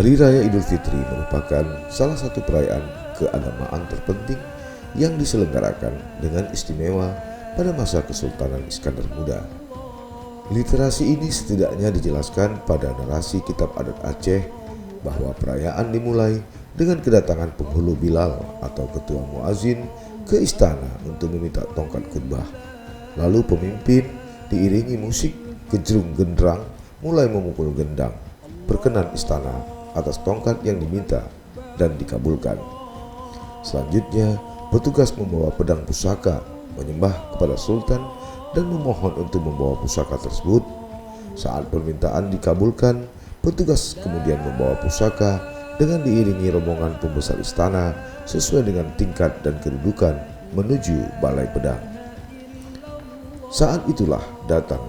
Hari Raya Idul Fitri merupakan salah satu perayaan keagamaan terpenting yang diselenggarakan dengan istimewa pada masa Kesultanan Iskandar Muda. Literasi ini setidaknya dijelaskan pada narasi kitab adat Aceh bahwa perayaan dimulai dengan kedatangan penghulu Bilal atau ketua muazin ke istana untuk meminta tongkat khutbah. Lalu pemimpin diiringi musik gejrung gendrang mulai memukul gendang berkenan istana atas tongkat yang diminta dan dikabulkan. Selanjutnya petugas membawa pedang pusaka menyembah kepada sultan dan memohon untuk membawa pusaka tersebut. Saat permintaan dikabulkan, petugas kemudian membawa pusaka dengan diiringi rombongan pembesar istana sesuai dengan tingkat dan kedudukan menuju balai pedang. Saat itulah datang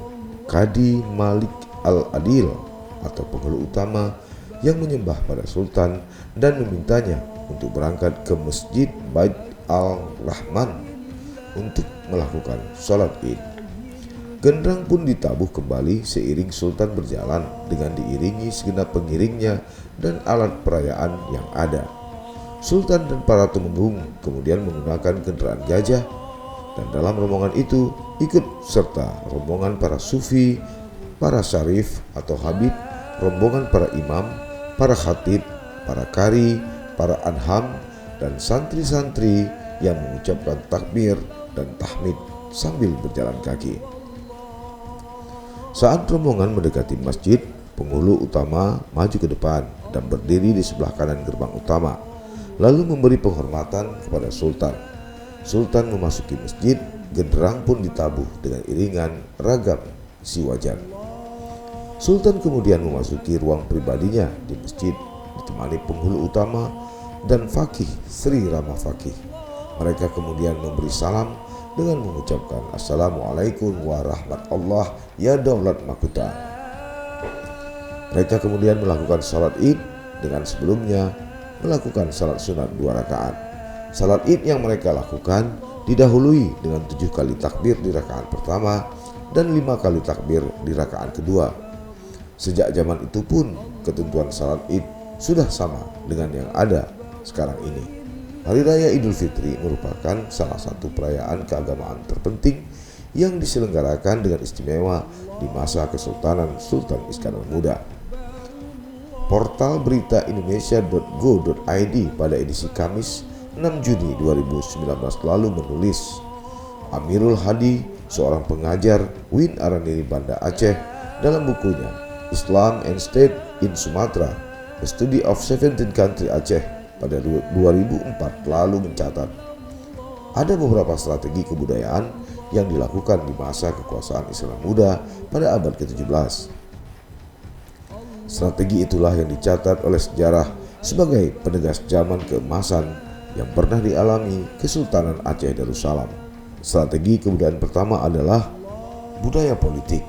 Kadi Malik Al-Adil atau penghulu utama yang menyembah pada sultan dan memintanya untuk berangkat ke Masjid Bait Al-Rahman untuk melakukan sholat id. Gendrang pun ditabuh kembali seiring sultan berjalan dengan diiringi segenap pengiringnya dan alat perayaan yang ada. Sultan dan para tumenggung kemudian menggunakan kendaraan gajah, dan dalam rombongan itu ikut serta rombongan para sufi, para syarif atau habib, rombongan para imam, para khatib, para kari, para anham, dan santri-santri yang mengucapkan takbir dan tahmid sambil berjalan kaki. Saat rombongan mendekati masjid, penghulu utama maju ke depan dan berdiri di sebelah kanan gerbang utama, lalu memberi penghormatan kepada sultan. Sultan memasuki masjid, genderang pun ditabuh dengan iringan ragam si wajan. Sultan kemudian memasuki ruang pribadinya di masjid ditemani penghulu utama dan Fakih Sri Rama Fakih. Mereka kemudian memberi salam dengan mengucapkan Assalamualaikum warahmatullah ya daulat Makuta. Mereka kemudian melakukan salat id dengan sebelumnya melakukan salat sunat 2 rakaat. Salat id yang mereka lakukan didahului dengan 7 kali takbir di rakaat pertama dan 5 kali takbir di rakaat kedua. Sejak zaman itu pun ketentuan salat id sudah sama dengan yang ada sekarang ini. Hari Raya Idul Fitri merupakan salah satu perayaan keagamaan terpenting yang diselenggarakan dengan istimewa di masa Kesultanan Sultan Iskandar Muda. Portal berita indonesia.go.id pada edisi Kamis 6 Juni 2019 lalu menulis, Amirul Hadi, seorang pengajar UIN Araniri Banda Aceh, dalam bukunya Islam and State in Sumatra, A Study of 17 Country Aceh pada 2004 lalu mencatat ada beberapa strategi kebudayaan yang dilakukan di masa kekuasaan Islam Muda pada abad ke-17. Strategi itulah yang dicatat oleh sejarah sebagai penegas zaman keemasan yang pernah dialami Kesultanan Aceh Darussalam. Strategi kebudayaan pertama adalah budaya politik.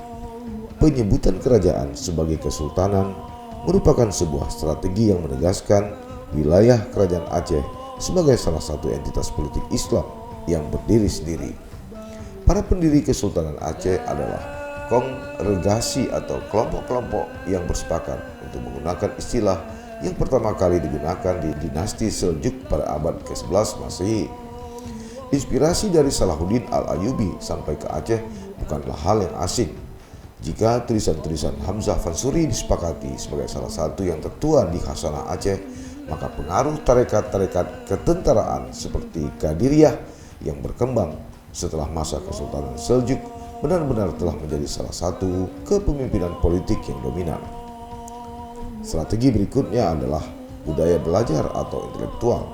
Penyebutan kerajaan sebagai kesultanan merupakan sebuah strategi yang menegaskan wilayah kerajaan Aceh sebagai salah satu entitas politik Islam yang berdiri sendiri. Para pendiri Kesultanan Aceh adalah kongregasi atau kelompok-kelompok yang bersepakat untuk menggunakan istilah yang pertama kali digunakan di dinasti Seljuk pada abad ke-11 Masehi. Inspirasi dari Salahuddin Al-Ayyubi sampai ke Aceh bukanlah hal yang asing. Jika tulisan-tulisan Hamzah Fansuri disepakati sebagai salah satu yang tertua di Khasanah Aceh, maka pengaruh tarekat-tarekat ketentaraan seperti Qadiriyah yang berkembang setelah masa Kesultanan Seljuk benar-benar telah menjadi salah satu kepemimpinan politik yang dominan. Strategi berikutnya adalah budaya belajar atau intelektual.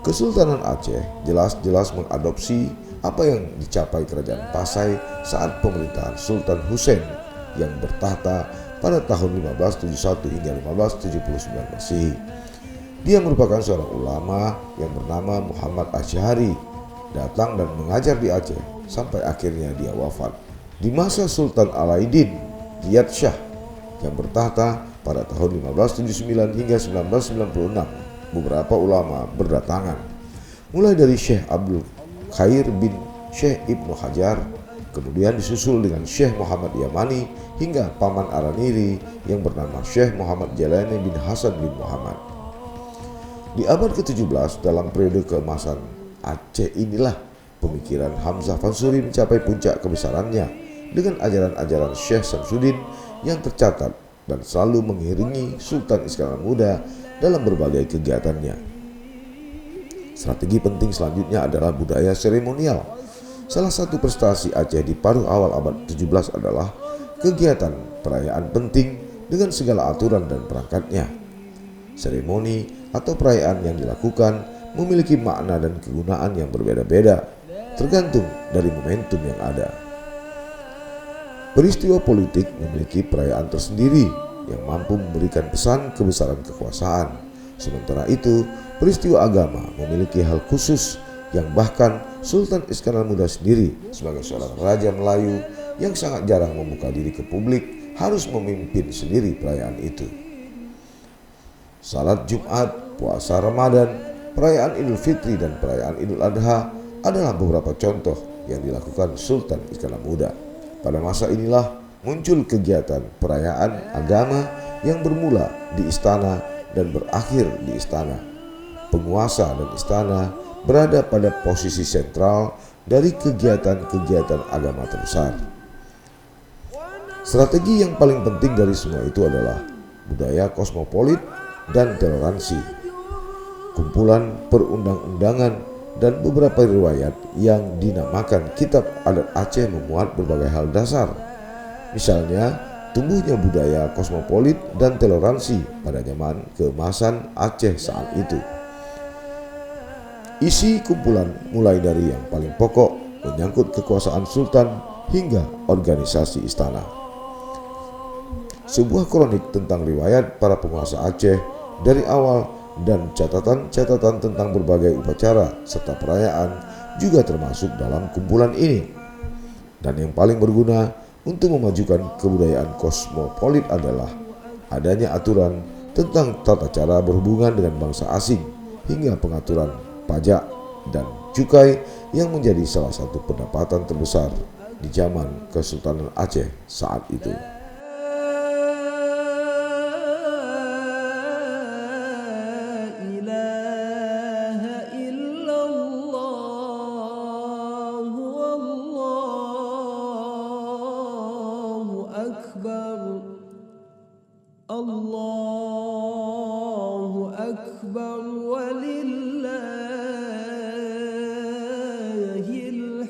Kesultanan Aceh jelas-jelas mengadopsi apa yang dicapai Kerajaan Pasai saat pemerintahan Sultan Hussein yang bertahta pada tahun 1571 hingga 1579 Masehi. Dia merupakan seorang ulama yang bernama Muhammad Asy'ari, datang dan mengajar di Aceh sampai akhirnya dia wafat. Di masa Sultan Alauddin Riyad Shah yang bertahta pada tahun 1579 hingga 1996, beberapa ulama berdatangan, mulai dari Syekh Abdul Khair bin Syekh Ibnu Hajar, Kemudian disusul dengan Syekh Muhammad Yamani hingga Paman Araniri yang bernama Syekh Muhammad Jalani bin Hasan bin Muhammad. Di abad ke-17 dalam periode keemasan Aceh inilah pemikiran Hamzah Fansuri mencapai puncak kebesarannya dengan ajaran-ajaran Syekh Samsudin yang tercatat dan selalu mengiringi Sultan Iskandar Muda dalam berbagai kegiatannya. Strategi penting selanjutnya adalah budaya seremonial. Salah satu prestasi Aceh di paruh awal abad 17 adalah kegiatan perayaan penting dengan segala aturan dan perangkatnya. Seremoni atau perayaan yang dilakukan memiliki makna dan kegunaan yang berbeda-beda, tergantung dari momentum yang ada. Peristiwa politik memiliki perayaan tersendiri yang mampu memberikan pesan kebesaran kekuasaan. Sementara itu, peristiwa agama memiliki hal khusus yang bahkan Sultan Iskandar Muda sendiri sebagai seorang raja Melayu yang sangat jarang membuka diri ke publik harus memimpin sendiri perayaan itu. Salat Jumat, puasa Ramadan, perayaan Idul Fitri dan perayaan Idul Adha adalah beberapa contoh yang dilakukan Sultan Iskandar Muda. Pada masa inilah muncul kegiatan perayaan agama yang bermula di istana dan berakhir di istana. Penguasa dan istana berada pada posisi sentral dari kegiatan-kegiatan agama terbesar. Strategi yang paling penting dari semua itu adalah budaya kosmopolit dan toleransi. Kumpulan perundang-undangan dan beberapa riwayat yang dinamakan Kitab Adat Aceh memuat berbagai hal dasar. Misalnya, tumbuhnya budaya kosmopolit dan toleransi pada zaman keemasan Aceh saat itu. Isi kumpulan mulai dari yang paling pokok menyangkut kekuasaan sultan hingga organisasi istana. Sebuah kronik tentang riwayat para penguasa Aceh dari awal dan catatan-catatan tentang berbagai upacara serta perayaan juga termasuk dalam kumpulan ini. Dan yang paling berguna untuk memajukan kebudayaan kosmopolit adalah adanya aturan tentang tata cara berhubungan dengan bangsa asing hingga pengaturan pajak dan cukai yang menjadi salah satu pendapatan terbesar di zaman Kesultanan Aceh saat itu. Allahu Akbar walillahil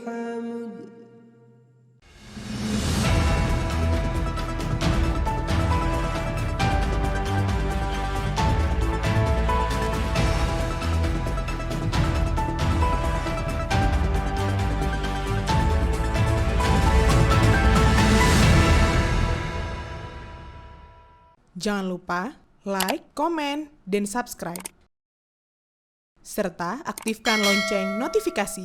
hamd. Jangan lupa like, komen, dan subscribe. Serta aktifkan lonceng notifikasi.